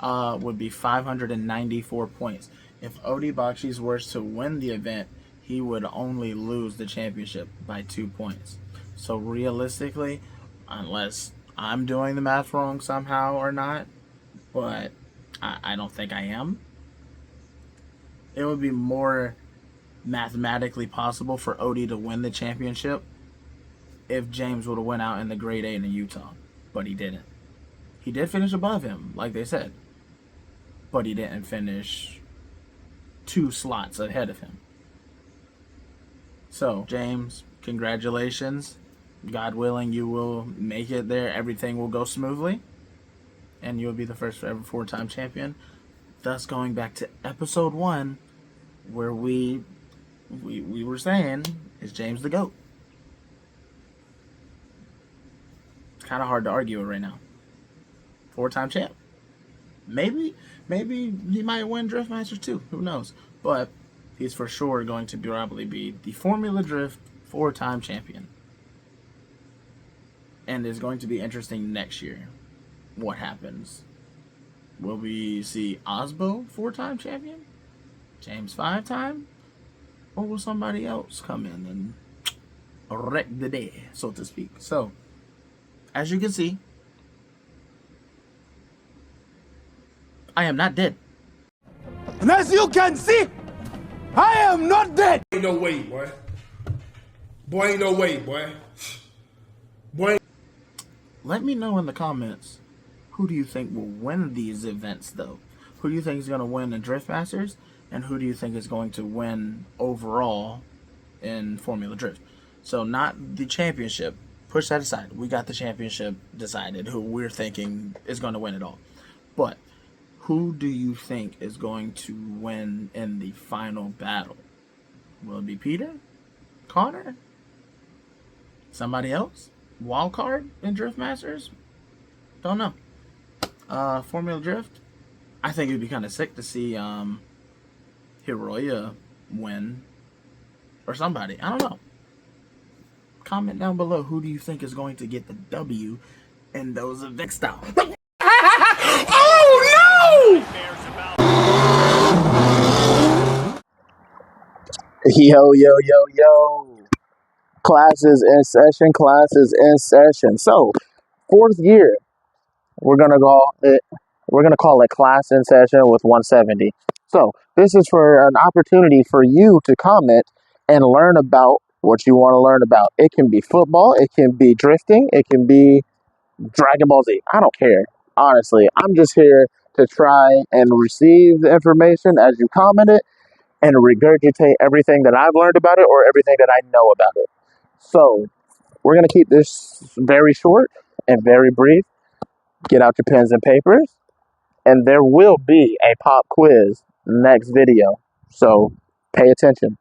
S1: would be 594 points. If Odie Bakshi's were to win the event, he would only lose the championship by 2 points. So realistically, unless I'm doing the math wrong somehow or not, but I don't think I am, it would be more mathematically possible for Odie to win the championship if James would have went out in the grade 8 in Utah, but he didn't. He did finish above him, like they said, but he didn't finish 2 slots ahead of him. So, James, congratulations. God willing, you will make it there. Everything will go smoothly, and you'll be the first ever 4-time champion. Thus, going back to episode 1, where we were saying, is James the GOAT? kind of hard to argue it right now. 4-time champ. Maybe he might win Drift Masters too. Who knows? But he's for sure going to probably be the Formula Drift 4-time champion. And it's going to be interesting next year. What happens? Will we see Osbo 4-time champion? James 5-time? Or will somebody else come in and wreck the day, so to speak? So, as you can see, I am not dead.
S7: And as you can see, I am not dead.
S12: Ain't no way, boy. Boy, ain't no way, boy. Boy.
S1: Let me know in the comments, who do you think will win these events, though? Who do you think is going to win the Drift Masters? And who do you think is going to win overall in Formula Drift? So not the championship. Push that aside. We got the championship decided, who we're thinking is going to win it all. But who do you think is going to win in the final battle? Will it be Peter? Connor? Somebody else? Wild card in Drift Masters? Don't know. Formula Drift? I think it'd be kind of sick to see Hiroya win. Or somebody. I don't know. Comment down below, who do you think is going to get the W in those event style?
S7: Oh no!
S1: Yo. Classes in session. So, 4th year, we're gonna call it class in session with 170. So, this is for an opportunity for you to comment and learn about what you want to learn about. It can be football, it can be drifting, it can be Dragon Ball Z. I don't care. Honestly, I'm just here to try and receive the information as you comment it and regurgitate everything that I've learned about it or everything that I know about it. So, we're going to keep this very short and very brief. Get out your pens and papers, and there will be a pop quiz next video. So, pay attention.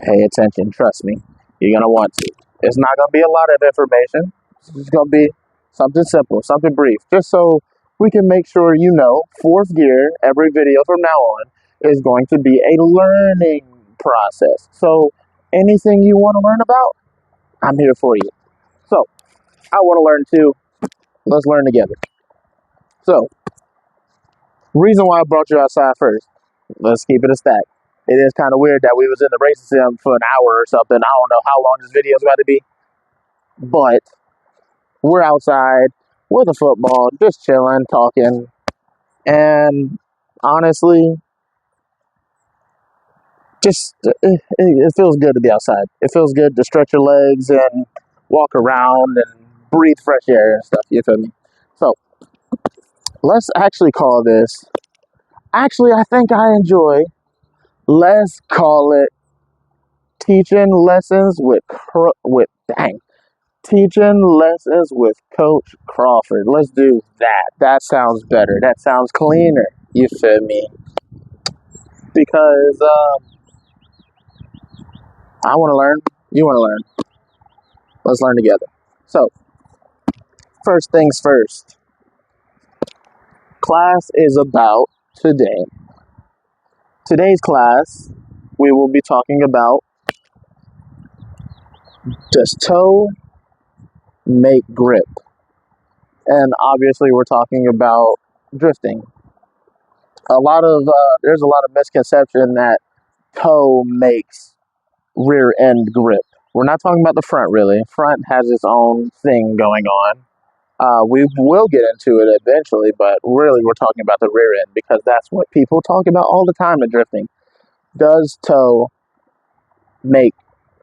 S1: Pay attention. Trust me. You're going to want to. It's not going to be a lot of information. It's just going to be something simple, something brief, just so we can make sure you know 4th gear, every video from now on, is going to be a learning process. So, anything you want to learn about, I'm here for you. So, I want to learn too. Let's learn together. So, reason why I brought you outside first, let's keep it a stack. It is kind of weird that we was in the racing sim for an hour or something. I don't know how long this video is about to be. But, we're outside with a football, just chilling, talking. And, honestly, it feels good to be outside. It feels good to stretch your legs and walk around and breathe fresh air and stuff. You feel me? So, let's actually call this. Actually, I think I enjoy. Let's call it teaching lessons with teaching lessons with Coach Crawford. Let's do that. That sounds better. That sounds cleaner. You feel me? Because I want to learn. You want to learn. Let's learn together. So, first things first. Class is about today. Today's class, we will be talking about, does toe make grip? And obviously we're talking about drifting. There's a lot of misconception that toe makes rear end grip. We're not talking about the front really. Front has its own thing going on. We will get into it eventually, but really we're talking about the rear end because that's what people talk about all the time in drifting. Does toe make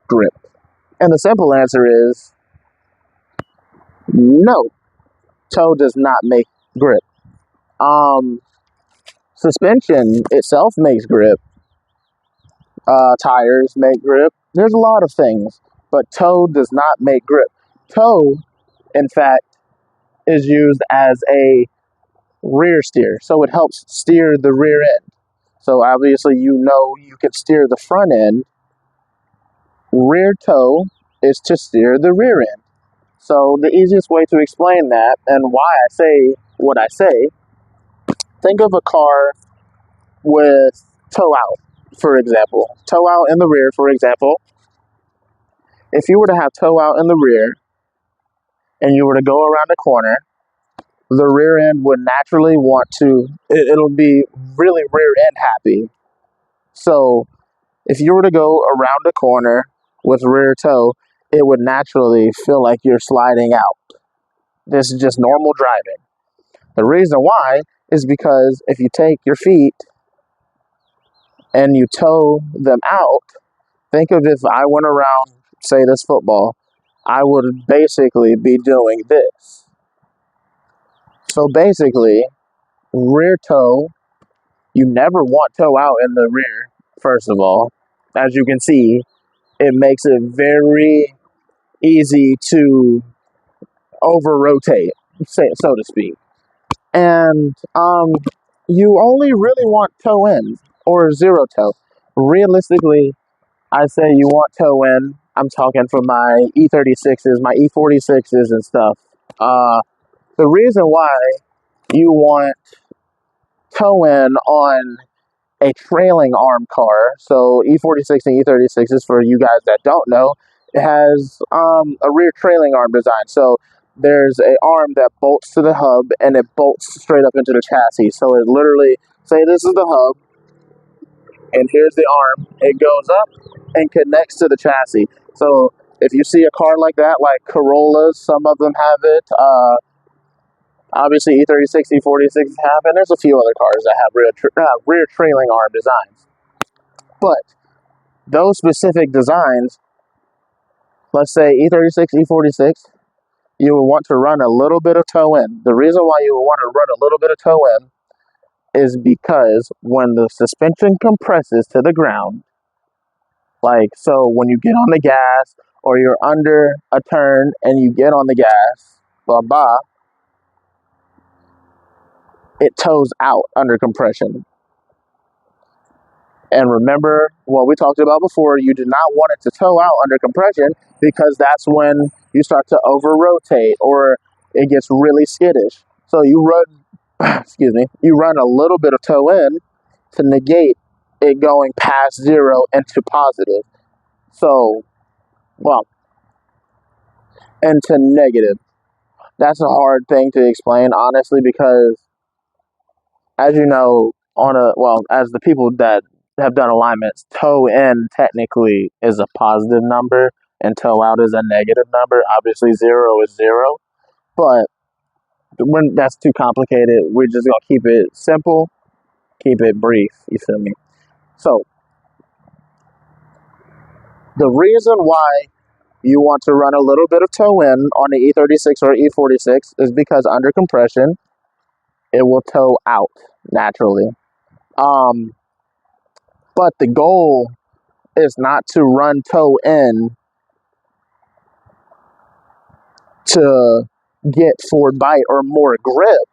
S1: grip? And the simple answer is no. Toe does not make grip. Suspension itself makes grip. Tires make grip. There's a lot of things, but toe does not make grip. Toe, in fact, is used as a rear steer, so it helps steer the rear end. So obviously you can steer the front end. Rear toe is to steer the rear end. So the easiest way to explain that and why I say what I say, think of a car with tow out, for example. Tow out in the rear, for example. If you were to have tow out in the rear and you were to go around a corner, the rear end would naturally want to, it'll be really rear end happy. So if you were to go around a corner with rear tow, it would naturally feel like you're sliding out. This is just normal driving. The reason why is because if you take your feet and you tow them out, think of if I went around, say, this football, I would basically be doing this. So basically, rear toe, you never want toe out in the rear, first of all. As you can see, it makes it very easy to over-rotate, so to speak. And you only really want toe in or zero toe. Realistically, I say you want toe in. I'm talking for my E36s, my E46s and stuff. The reason why you want toe in on a trailing arm car, so E46 and E36s, for you guys that don't know, it has a rear trailing arm design. So there's an arm that bolts to the hub and it bolts straight up into the chassis. So it literally, say this is the hub, and here's the arm. It goes up and connects to the chassis. So if you see a car like that, like Corollas, some of them have it. Obviously, E36, E46 have, and there's a few other cars that have rear trailing arm designs. But those specific designs, let's say E36, E46, you will want to run a little bit of toe in. The reason why you will want to run a little bit of toe in is because when the suspension compresses to the ground, like, so when you get on the gas or you're under a turn and you get on the gas, blah, blah, it toes out under compression. And remember what we talked about before, you do not want it to toe out under compression because that's when you start to over-rotate or it gets really skittish. So you run, you run a little bit of toe in to negate it going past zero into positive. So, well, into negative. That's a hard thing to explain, honestly, because as you know, as the people that have done alignments, toe in technically is a positive number and toe out is a negative number. Obviously, zero is zero, but when that's too complicated, we're just gonna keep it simple, keep it brief. You feel me? So, the reason why you want to run a little bit of toe in on the E36 or E46 is because under compression, it will toe out naturally. But the goal is not to run toe in to get forward bite or more grip.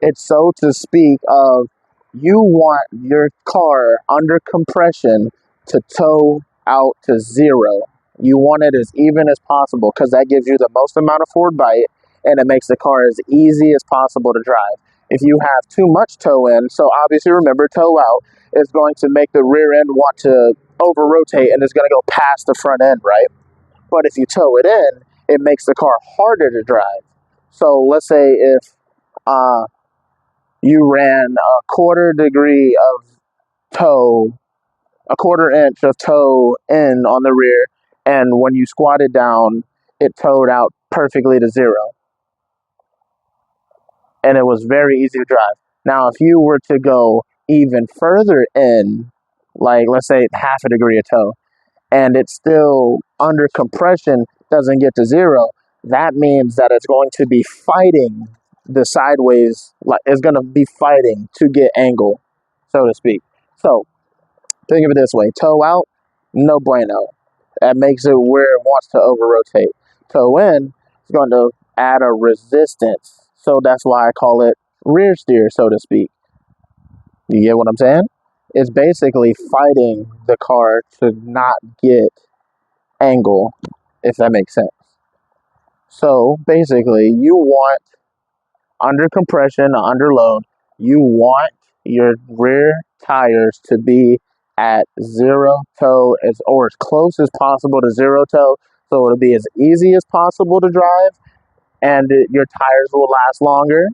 S1: It's so to speak of you want your car under compression to toe out to zero. You want it as even as possible because that gives you the most amount of forward bite and it makes the car as easy as possible to drive. If you have too much toe in, so obviously remember toe out is going to make the rear end want to over rotate and it's going to go past the front end, right? But if you toe it in, it makes the car harder to drive. So let's say if you ran a quarter inch of toe in on the rear, and when you squatted down, it towed out perfectly to zero. And it was very easy to drive. Now, if you were to go even further in, like let's say half a degree of toe, and it's still under compression, doesn't get to zero, that means that it's going to be fighting the sideways, like it's going to be fighting to get angle, so to speak. So think of it this way: toe out, no bueno. That makes it where it wants to over rotate. Toe in is going to add a resistance, so that's why I call it rear steer, so to speak. You get what I'm saying? It's basically fighting the car to not get angle, if that makes sense. So basically, you want under compression, under load, you want your rear tires to be at zero toe or as close as possible to zero toe, so it'll be as easy as possible to drive, and your tires will last longer.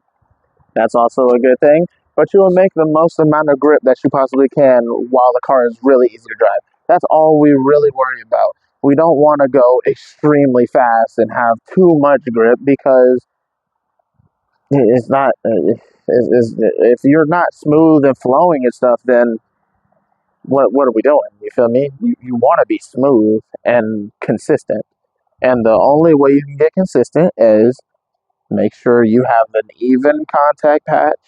S1: That's also a good thing. But you will make the most amount of grip that you possibly can while the car is really easy to drive. That's all we really worry about. We don't want to go extremely fast and have too much grip, because it's not. If you're not smooth and flowing and stuff, then what are we doing? You feel me? You want to be smooth and consistent, and the only way you can get consistent is make sure you have an even contact patch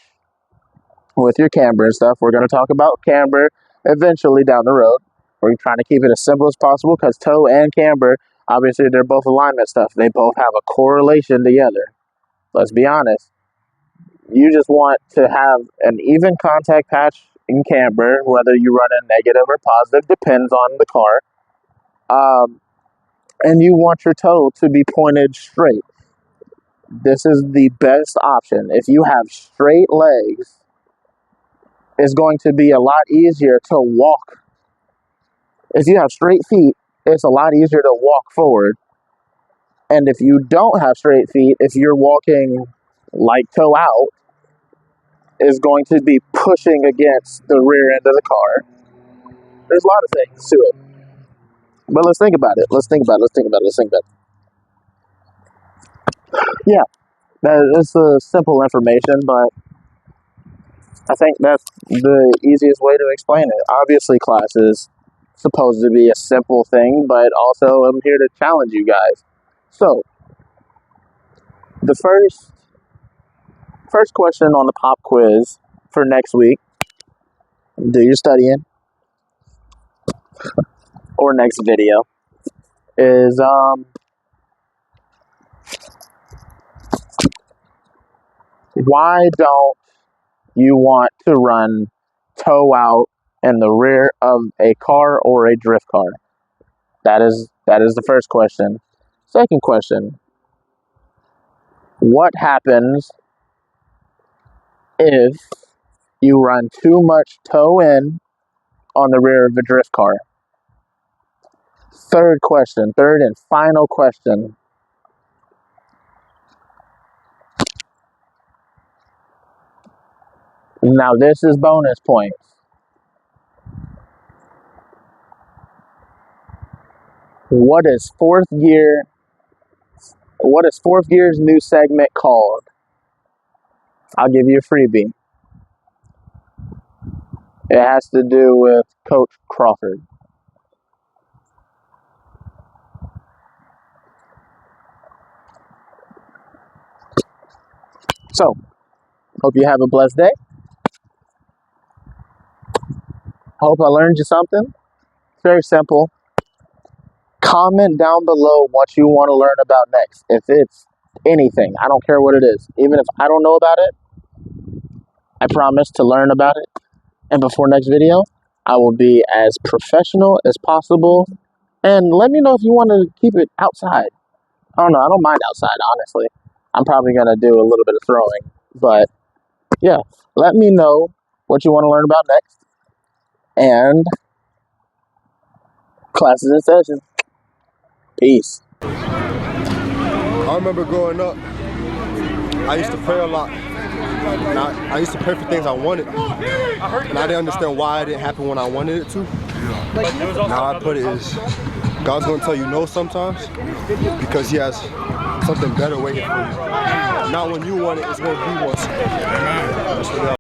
S1: with your camber and stuff. We're going to talk about camber eventually down the road. We're trying to keep it as simple as possible, because toe and camber, obviously, they're both alignment stuff. They both have a correlation together. Let's be honest. You just want to have an even contact patch in camber, whether you run a negative or positive, depends on the car. And you want your toe to be pointed straight. This is the best option. If you have straight legs, it's going to be a lot easier to walk. If you have straight feet, it's a lot easier to walk forward. And if you don't have straight feet, if you're walking like toe out, is going to be pushing against the rear end of the car. There's a lot of things to it. But let's think about it. Yeah, it's a simple information, but I think that's the easiest way to explain it. Obviously, class is supposed to be a simple thing, but also I'm here to challenge you guys. So, the first question on the pop quiz for next week, do your studying, or next video, is why don't you want to run toe out in the rear of a car or a drift car? That is the first question. Second question, what happens if you run too much toe in on the rear of a drift car? Third and final question. Now this is bonus points. What is fourth gear's new segment called? I'll give you a freebie. It has to do with Coach Crawford. So, hope you have a blessed day. Hope I learned you something. It's very simple. Comment down below what you want to learn about next. If it's anything, I don't care what it is. Even if I don't know about it, I promise to learn about it. And before next video, I will be as professional as possible. And let me know if you want to keep it outside. I don't know. I don't mind outside, honestly. I'm probably going to do a little bit of throwing. But, yeah. Let me know what you want to learn about next. And class is in session. Peace.
S16: I remember growing up, I used to pray a lot. And I used to pray for things I wanted. And I didn't understand why it didn't happen when I wanted it to. Now I put it as, God's going to tell you no sometimes, because he has something better waiting for you. Not when you want it, it's going to be once.